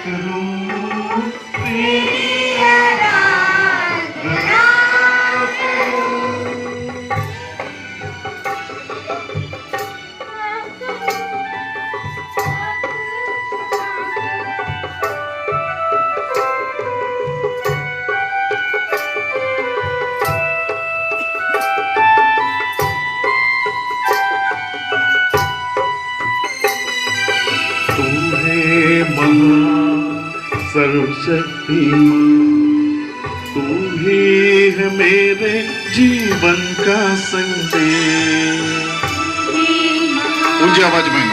करूं तेरी आराधना करूं। सर्वशक्तिमान तू ही है मेरे जीवन का संदेश। ऊंची आवाज में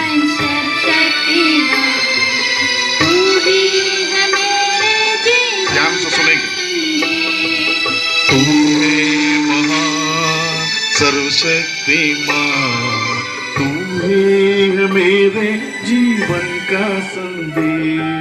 ध्यान से सुनेंगे। तू है महान सर्वशक्तिमान तू ही है मेरे जीवन का संदेश।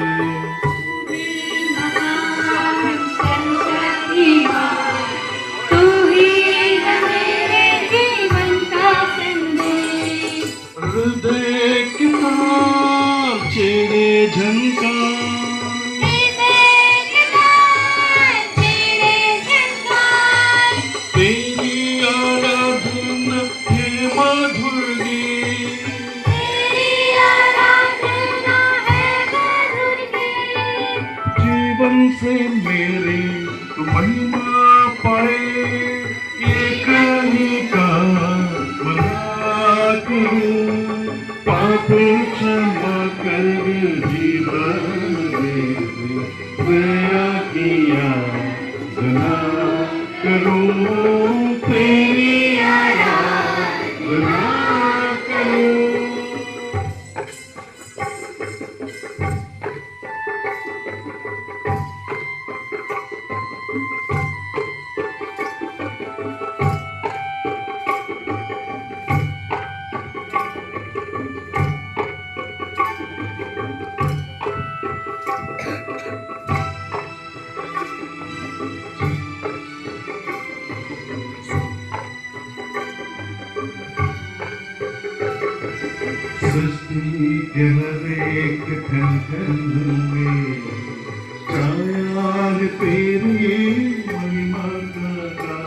से मेरी महिमा पाए एक ही कामना करूं पाप क्षमा कर जीवन दया किया जना करूं तेरी आराधना करूं। सृष्टि के हर एक खन में छाया है तेरी महिमा का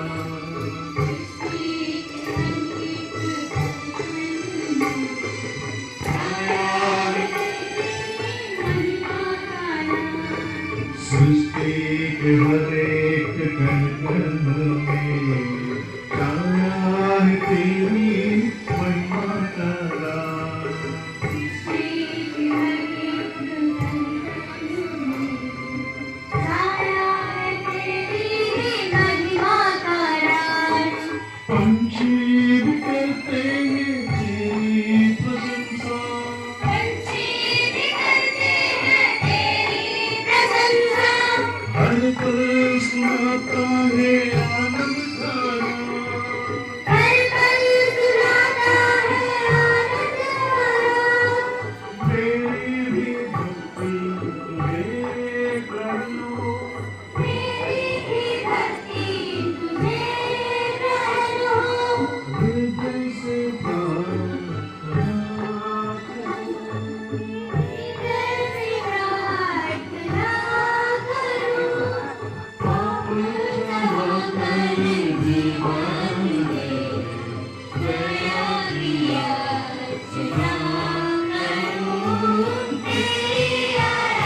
सृष्टि के हर एक खन में छाया है तेरी महिमा का सुनाता